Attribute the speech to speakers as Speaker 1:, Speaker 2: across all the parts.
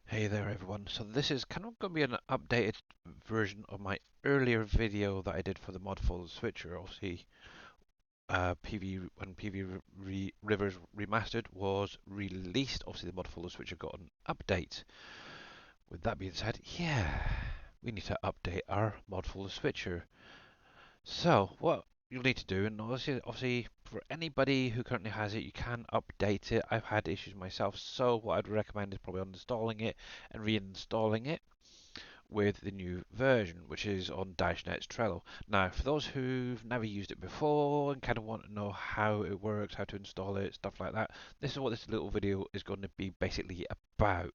Speaker 1: Hey there everyone. So this is kind of going to be an updated version of my earlier video that I did for the mod folder switcher. Obviously, PV when Rivers Remastered was released, obviously the mod folder switcher got an update. With that being said, yeah, we need to update our mod folder switcher. So what you'll need to do, and obviously for anybody who currently has it, you can update it. I've had issues myself, so what I'd recommend is probably uninstalling it and reinstalling it with the new version, which is on DashNet's Trello. Now, for those who've never used it before and kind of want to know how it works, how to install it, stuff like that, this is what this little video is going to be basically about.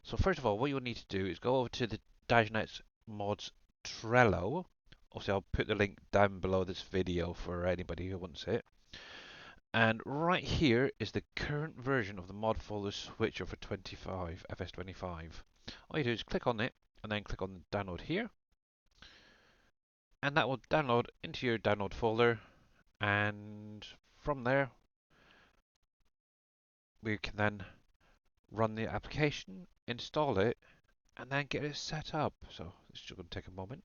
Speaker 1: So first of all, what you'll need to do is go over to the DashNet's mods Trello. Obviously, I'll put the link down below this video for anybody who wants it. And right here is the current version of the mod folder switcher for 25, FS25. All you do is click on it and then click on download here, and that will download into your download folder, and from there we can then run the application, install it, and then get it set up. So this is going to take a moment.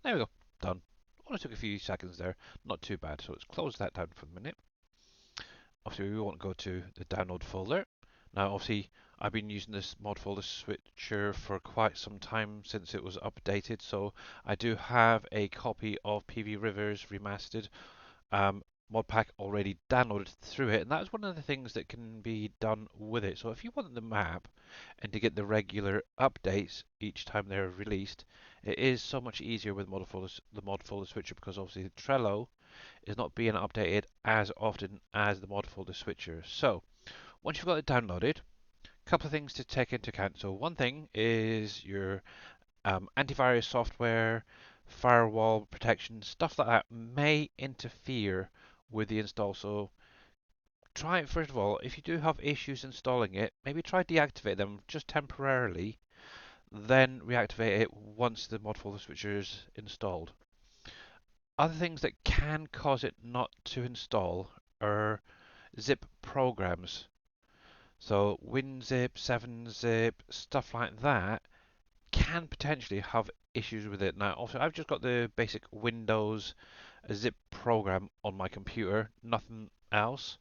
Speaker 1: There we go, done. Only took a few seconds there, not too bad. So let's close that down for a minute. Obviously we won't go to the download folder. Now obviously I've been using this mod folder switcher for quite some time since it was updated, so I do have a copy of PV Rivers Remastered mod pack already downloaded through it, and that's one of the things that can be done with it. So if you want the map and to get the regular updates each time they're released, it is so much easier with the mod folder switcher, because obviously the Trello is not being updated as often as the mod folder switcher. So once you've got it downloaded, a couple of things to take into account. So one thing is your antivirus software, firewall protection, stuff like that may interfere with the install. So try it first of all. If you do have issues installing it, maybe try deactivate them just temporarily, then reactivate it once the mod folder switcher is installed. Other things that can cause it not to install are zip programs. So WinZip, 7-zip, stuff like that can potentially have issues with it. Now, also, I've just got the basic Windows zip program on my computer, nothing else,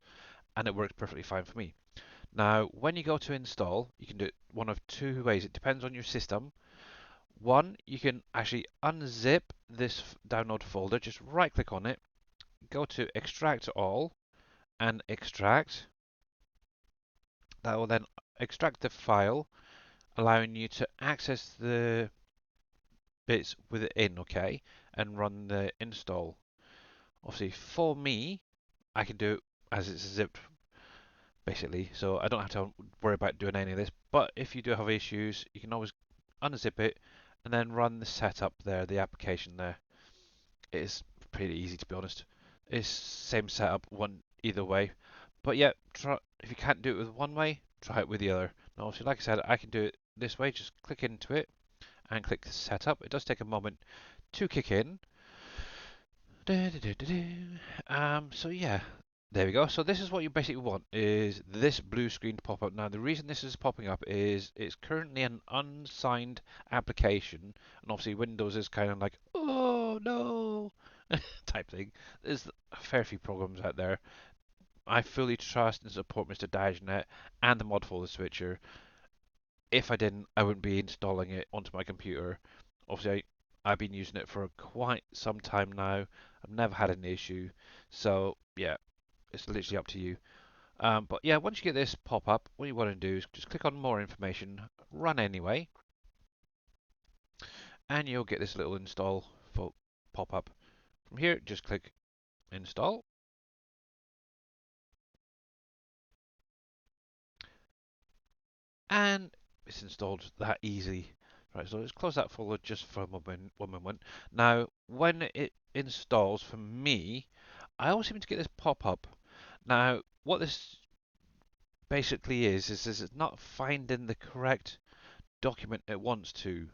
Speaker 1: and it works perfectly fine for me. Now, when you go to install, you can do it one of two ways. It depends on your system. One, you can actually unzip this download folder, just right click on it, go to extract all, and extract. That will then extract the file, allowing you to access the bits within, okay, and run the install. Obviously, for me, I can do it as it's zipped, basically, so I don't have to worry about doing any of this. But if you do have issues, you can always unzip it and then run the setup there, the application there. It is pretty easy, to be honest. It's same setup one either way. But yeah, try, if you can't do it with one way, try it with the other. Now, obviously, like I said, I can do it this way. Just click into it and click setup. It does take a moment to kick in. So yeah, there we go. So this is what you basically want, is this blue screen to pop up. Now the reason this is popping up is it's currently an unsigned application, and obviously Windows is kind of like, oh no, type thing. There's a fair few programs out there. I fully trust and support Mr. Dajnet and the mod folder switcher. If I didn't, I wouldn't be installing it onto my computer. Obviously, I've been using it for quite some time now. I've never had an issue. So, yeah, it's literally up to you. But yeah, once you get this pop up, what you want to do is just click on more information, run anyway, and you'll get this little install pop up. From here, just click install. And it's installed that easy. Right, so let's close that folder just for a moment, one moment. Now, when it installs, for me, I always seem to get this pop-up. Now, what this basically is it's not finding the correct document it wants to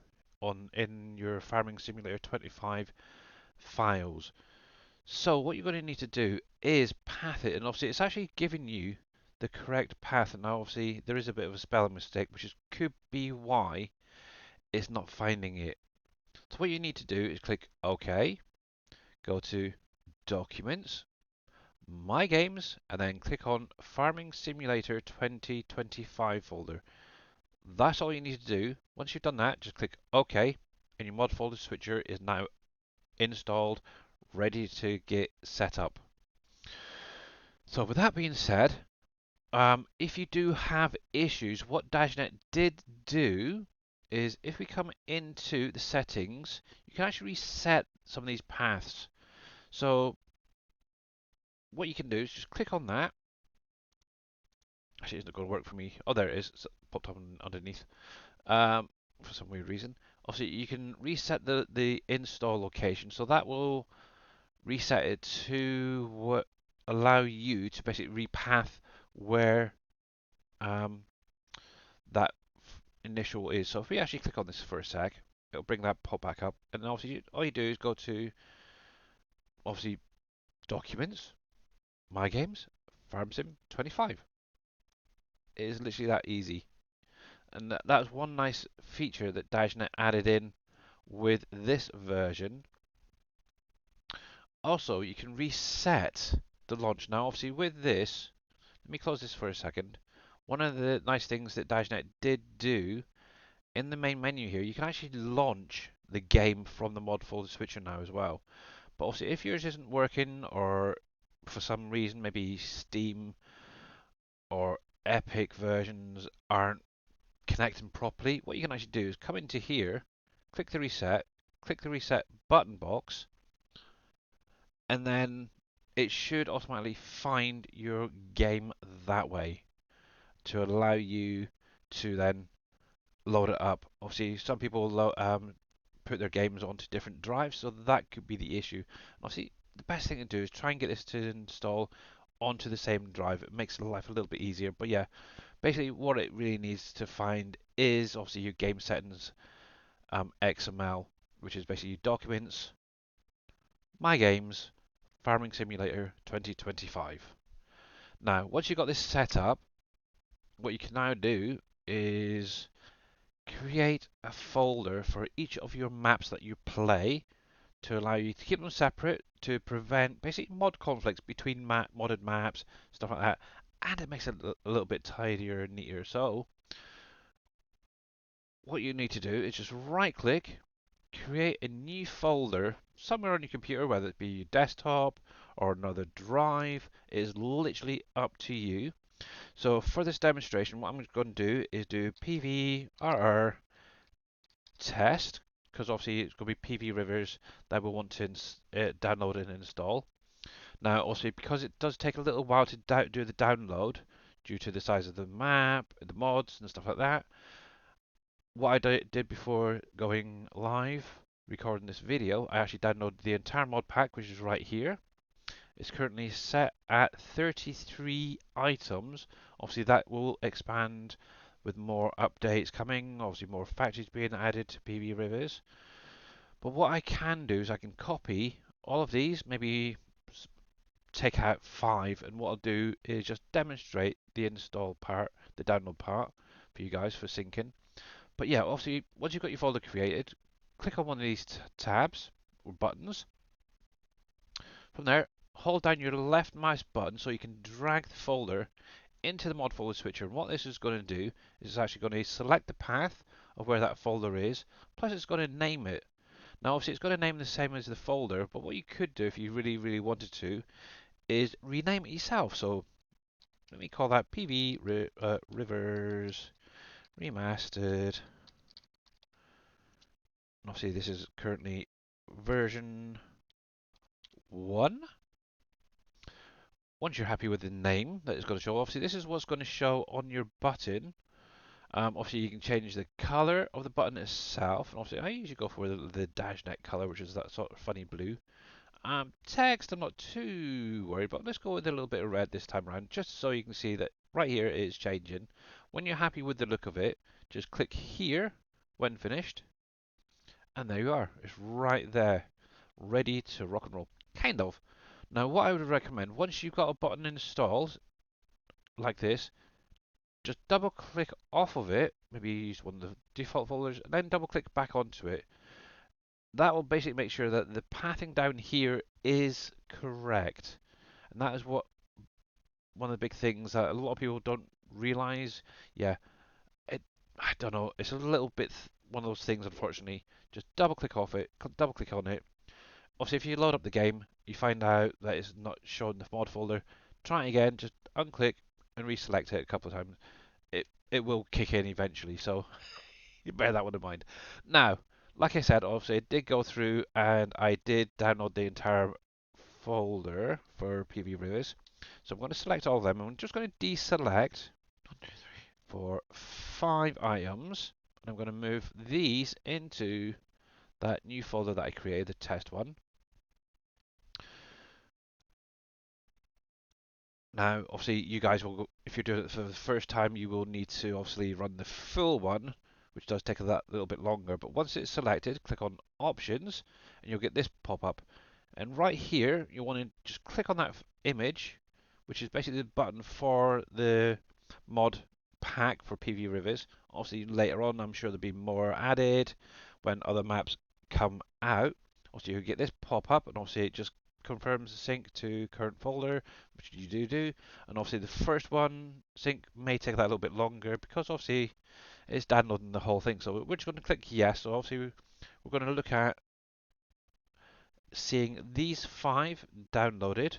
Speaker 1: in your Farming Simulator 25 files. So what you're going to need to do is path it, and obviously it's actually giving you the correct path. And now obviously there is a bit of a spelling mistake, which could be why it's not finding it. So what you need to do is click OK, go to Documents, My Games, and then click on Farming Simulator 2025 folder. That's all you need to do. Once you've done that, just click OK, and your mod folder switcher is now installed, ready to get set up. So with that being said, if you do have issues, what DashNet did do is if we come into the settings, you can actually reset some of these paths. So what you can do is just click on that. Actually, it's not going to work for me. Oh, there it is. It's popped up underneath for some weird reason. Obviously, you can reset the install location, so that will reset it to allow you to basically repath where um, that initial is. So if we actually click on this for a sec, it'll bring that pop back up, and obviously all you do is go to obviously Documents, My Games, Farm Sim 25. It is literally that easy, and that's one nice feature that DashNet added in with this version. Also, you can reset the launch. Now, obviously, with this, let me close this for a second. One of the nice things that DashNet did do in the main menu here, you can actually launch the game from the mod folder switcher now as well. But also, if yours isn't working, or for some reason maybe Steam or Epic versions aren't connecting properly, what you can actually do is come into here, click the reset button box, and then it should automatically find your game that way to allow you to then load it up. Obviously, some people put their games onto different drives, so that could be the issue. Obviously, the best thing to do is try and get this to install onto the same drive. It makes life a little bit easier. But yeah, basically what it really needs to find is obviously your game settings XML, which is basically your documents, my games, Farming Simulator 2025. Now, once you've got this set up, what you can now do is create a folder for each of your maps that you play to allow you to keep them separate to prevent basic mod conflicts between modded maps, stuff like that, and it makes it a little bit tidier and neater. So what you need to do is just right click, create a new folder somewhere on your computer, whether it be your desktop or another drive. It is literally up to you. So for this demonstration, what I'm going to do is do pvrr test, because obviously it's going to be PV Rivers that we want to download and install. Now, also because it does take a little while to do the download due to the size of the map, the mods, and stuff like that, what I did before going live, recording this video, I actually downloaded the entire mod pack, which is right here. It's currently set at 33 items. Obviously, that will expand with more updates coming, obviously more factories being added to PV Rivers. But what I can do is I can copy all of these, maybe take out 5, and what I'll do is just demonstrate the install part, the download part for you guys for syncing. But yeah, obviously once you've got your folder created, click on one of these tabs or buttons. From there, hold down your left mouse button so you can drag the folder into the mod folder switcher. And what this is going to do is it's actually going to select the path of where that folder is, plus it's going to name it. Now obviously it's going to name the same as the folder, but what you could do if you really wanted to is rename it yourself. So let me call that PV Rivers Remastered. And obviously this is currently version 1. Once you're happy with the name that it's going to show, obviously this is what's going to show on your button. Obviously you can change the color of the button itself, and obviously I usually go for the DashNet color, which is that sort of funny blue. Text, I'm not too worried, but let's go with a little bit of red this time around, just so you can see that right here it is changing. When you're happy with the look of it, just click here when finished, and there you are. It's right there, ready to rock and roll. Kind of. Now, what I would recommend, once you've got a button installed like this, just double click off of it, maybe use one of the default folders, and then double click back onto it. That will basically make sure that the pathing down here is correct. And that is what one of the big things that a lot of people don't realize. Yeah, it, I don't know, it's a little bit one of those things, unfortunately. Just double click off it, double click on it. Obviously, if you load up the game, you find out that it's not showing the mod folder, try it again, just unclick and reselect it a couple of times. It will kick in eventually, so you bear that one in mind. Now, like I said, obviously I did go through and I did download the entire folder for PV Rivers. So I'm going to select all of them. I'm just going to deselect for 5 items. And I'm going to move these into that new folder that I created, the test one. Now, obviously, you guys will, if you're doing it for the first time, you will need to obviously run the full one, which does take that little bit longer. But once it's selected, click on Options, and you'll get this pop up. And right here, you want to just click on that image, which is basically the button for the mod pack for PV Rivers. Obviously, later on, I'm sure there'll be more added when other maps come out. Obviously, you get this pop up, and obviously, it just confirms the sync to current folder, which you do. And obviously, the first one sync may take that a little bit longer because obviously it's downloading the whole thing. So we're just going to click yes. So obviously, we're going to look at seeing these 5 downloaded.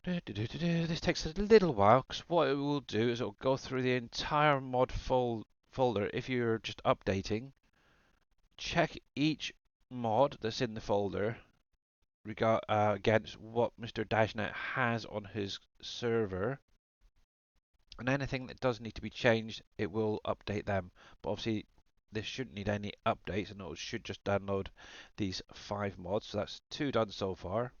Speaker 1: This takes a little while because what it will do is it will go through the entire mod folder if you're just updating. Check each mod that's in the folder against what Mr. Dashnet has on his server. And anything that does need to be changed, it will update them. But obviously, this shouldn't need any updates, and it should just download these 5 mods. So that's 2 done so far.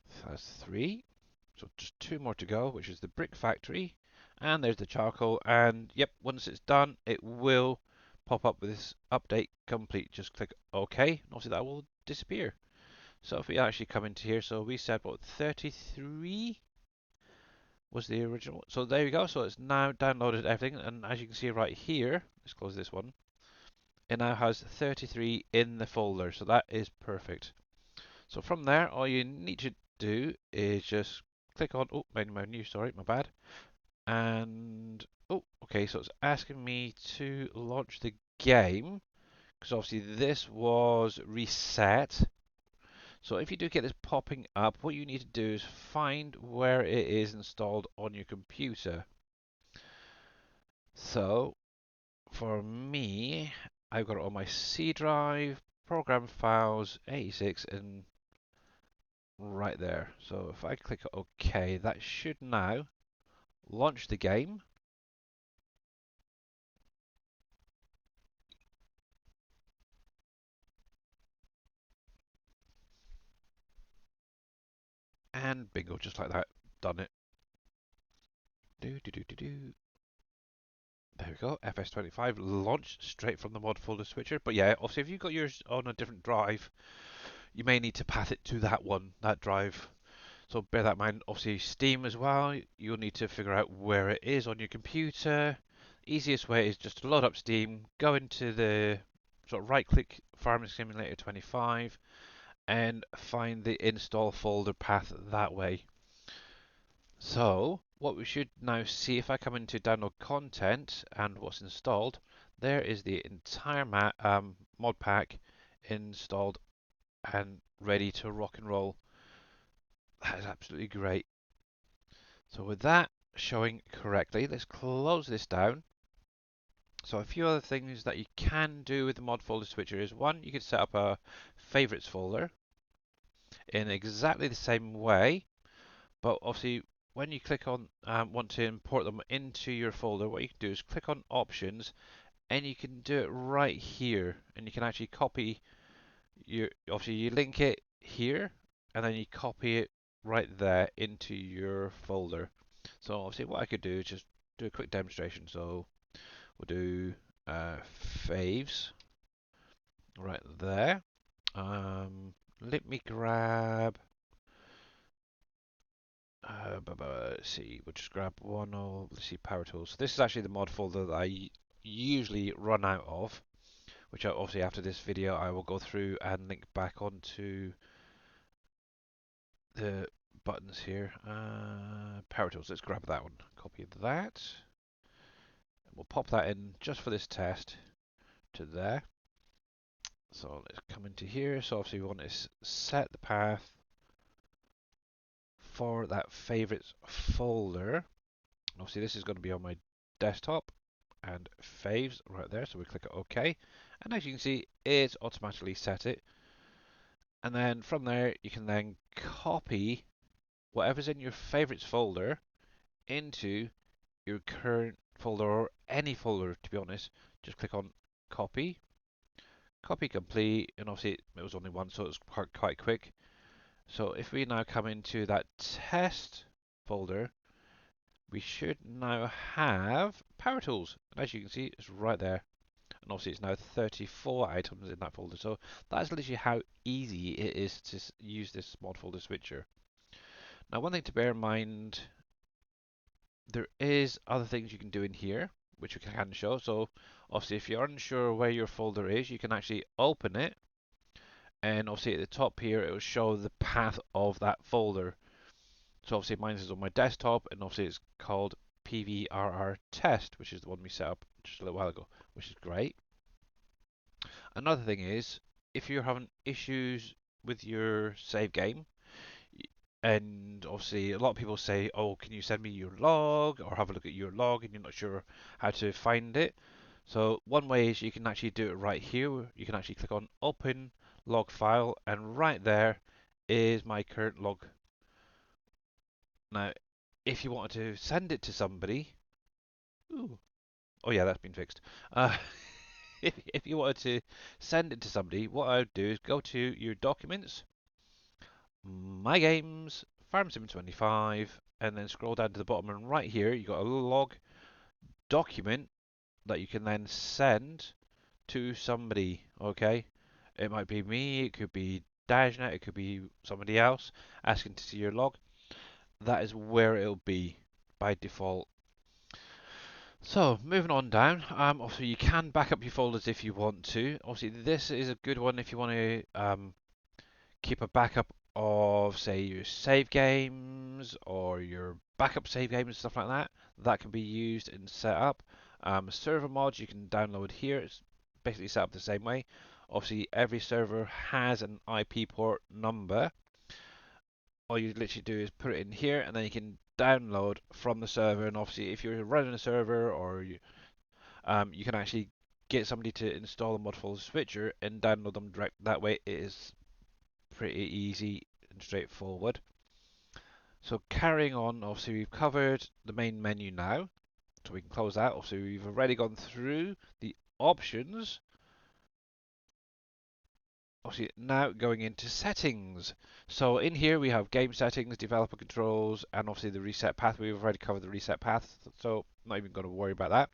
Speaker 1: So that's 3. So just 2 more to go, which is the brick factory. And there's the charcoal. And yep, once it's done, it will pop up with this update complete. Just click OK. And obviously that will disappear. So if we actually come into here, so we said what, 33 was the original. So there you go. So it's now downloaded everything. And as you can see right here, let's close this one. It now has 33 in the folder. So that is perfect. So from there, all you need to do is just click on, oh, menu, sorry, my bad. And, oh, okay, so it's asking me to launch the game, because obviously this was reset. So if you do get this popping up, what you need to do is find where it is installed on your computer. So, for me, I've got it on my C drive, program files, 86, and right there. So if I click OK, that should now launch the game. And bingo, just like that, done it. Do do do do do. There we go, FS25 launched straight from the mod folder switcher. But yeah, obviously if you've got yours on a different drive, you may need to path it to that drive. So bear that in mind. Obviously Steam as well, you'll need to figure out where it is on your computer. Easiest way is just to load up Steam, go into the sort of right click Farming Simulator 25 and find the install folder path that way. So what we should now see, if I come into download content and what's installed, there is the entire mod pack installed and ready to rock and roll. That is absolutely great. So with that showing correctly, let's close this down. So a few other things that you can do with the mod folder switcher is, one, you can set up a favorites folder in exactly the same way, but obviously when you click on want to import them into your folder, what you can do is click on options and you can do it right here, and you can actually copy obviously you link it here and then you copy it right there into your folder. So obviously what I could do is just do a quick demonstration. So We'll do faves right there. Let me grab. Let's see. We'll just grab one of. Let's see, power tools. So this is actually the mod folder that I usually run out of, which obviously after this video I will go through and link back onto the buttons here. Power tools. Let's grab that one. Copy that. We'll pop that in just for this test to there. So let's come into here. So obviously we want to set the path for that favorites folder. Obviously this is going to be on my desktop and faves right there. So we click OK. And as you can see, it's automatically set it. And then from there, you can then copy whatever's in your favorites folder into your current folder or any folder, to be honest. Just click on copy, copy complete, and obviously it was only one, so it's quite quick. So if we now come into that test folder, we should now have power tools. And as you can see, it's right there. And obviously it's now 34 items in that folder. So that's literally how easy it is to use this mod folder switcher. Now one thing to bear in mind, there is other things you can do in here, which we can show. So obviously if you're unsure where your folder is, you can actually open it. And obviously at the top here, it will show the path of that folder. So obviously mine is on my desktop, and obviously it's called PVRR test, which is the one we set up just a little while ago, which is great. Another thing is, if you're having issues with your save game, and obviously a lot of people say, oh, can you send me your log or have a look at your log, and you're not sure how to find it. So one way is you can actually do it right here. You can actually click on open log file, and right there is my current log. Now, if you wanted to send it to somebody, ooh, oh yeah, that's been fixed. If you wanted to send it to somebody, what I would do is go to your documents, My Games, Farm Sim 25, and then scroll down to the bottom, and right here you got a log document that you can then send to somebody. Okay, it might be me, it could be Dajnet, it could be somebody else asking to see your log. That is where it'll be by default. So moving on down, obviously you can back up your folders if you want to. Obviously this is a good one if you want to keep a backup of, say, your save games or your backup save games and stuff like that. That can be used and set up. Server mods you can download here. It's basically set up the same way. Obviously every server has an IP port number. All you literally do is put it in here, and then you can download from the server. And obviously if you're running a server, or you can actually get somebody to install a mod folder switcher and download them direct. That way it is pretty easy and straightforward. So carrying on, obviously we've covered the main menu now, so we can close that. Obviously we've already gone through the options. Obviously now going into settings. So in here we have game settings, developer controls, and obviously the reset path. We've already covered the reset path, so not even going to worry about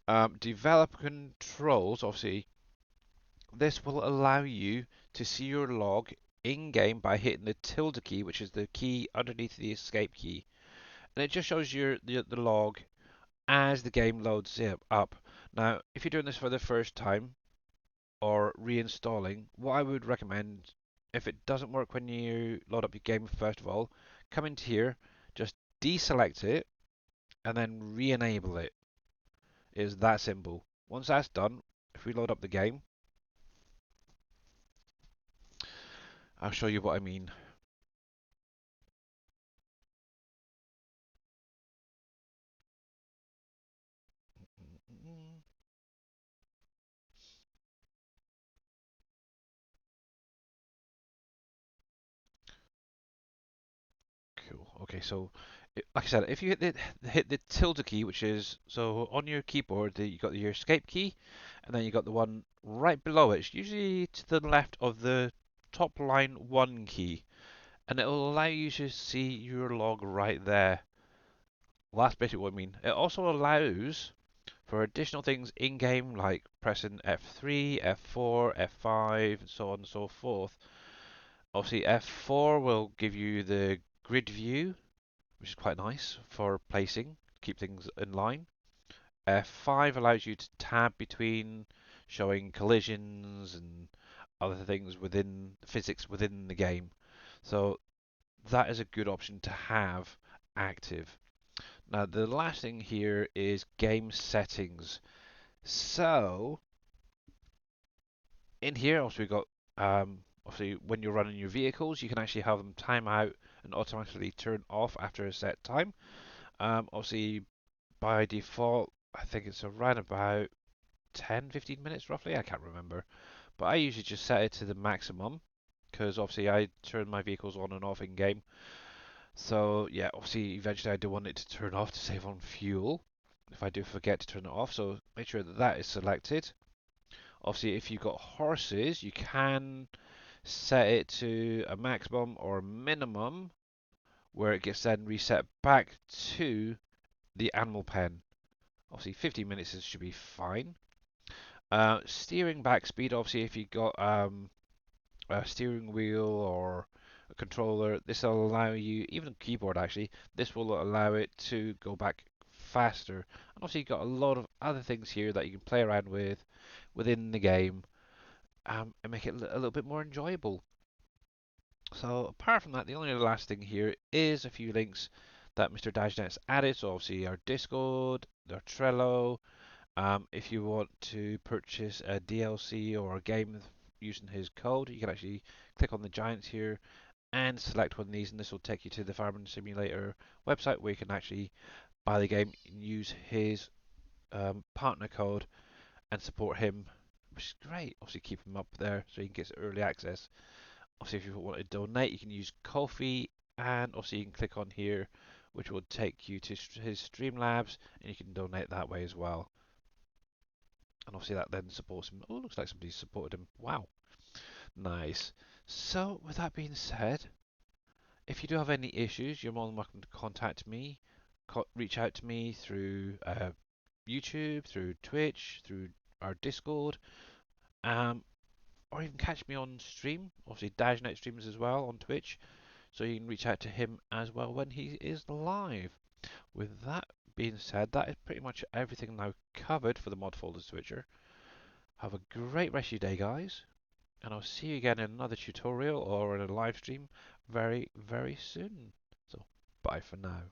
Speaker 1: that. Developer controls, obviously this will allow you to see your log in-game by hitting the tilde key, which is the key underneath the escape key. And it just shows you the log as the game loads it up. Now, if you're doing this for the first time or reinstalling, what I would recommend, if it doesn't work when you load up your game, first of all, come into here, just deselect it, and then re-enable it. It is that simple. Once that's done, if we load up the game, I'll show you what I mean. Cool. Okay, so like I said, if you hit the tilde key, which is so on your keyboard, you got your escape key, and then you got the one right below it. It's usually to the left of the top line one key, and it will allow you to see your log right there. Well, that's basically what I mean. It also allows For additional things in game, like pressing F3, F4, F5, and so on and so forth, obviously F4 will give you the grid view, which is quite nice for placing, keep things in line. F5 allows you to tab between showing collisions and other things within physics within the game. So that is a good option to have active. Now the last thing here is game settings. So in here also we've got obviously when you're running your vehicles you can actually have them time out and automatically turn off after a set time. Obviously by default I think it's around about 10-15 minutes roughly, I can't remember. But I usually just set it to the maximum because obviously I turn my vehicles on and off in game. So yeah, obviously eventually I do want it to turn off to save on fuel if I do forget to turn it off. So make sure that that is selected. Obviously if you've got horses, you can set it to a maximum or a minimum where it gets then reset back to the animal pen. Obviously 15 minutes should be fine. Steering back speed, obviously if you've got a steering wheel or a controller, this will allow you, even a keyboard actually, this will allow it to go back faster. And obviously you've got a lot of other things here that you can play around with within the game and make it a little bit more enjoyable. So apart from that, the only last thing here is a few links that Mr. Dajnet's added. So obviously our Discord, our Trello. If you want to purchase a DLC or a game using his code, you can actually click on the giants here and select one of these, and this will take you to the Farming Simulator website where you can actually buy the game and use his partner code and support him, which is great. Obviously, keep him up there so he can get early access. Obviously, if you want to donate, you can use Ko-fi, and obviously you can click on here, which will take you to his Streamlabs, and you can donate that way as well. And obviously that then supports him. Oh, looks like somebody's supported him. Wow, nice. So with that being said, if you do have any issues, you're more than welcome to contact me. Reach out to me through YouTube, through Twitch, through our Discord, um, or even catch me on stream. Obviously, Dajnet streams as well on Twitch, so you can reach out to him as well when he is live. With that being said, that is pretty much everything now covered for the Mod Folder Switcher. Have a great rest of your day, guys, and I'll see you again in another tutorial or in a live stream very, very soon. So, bye for now.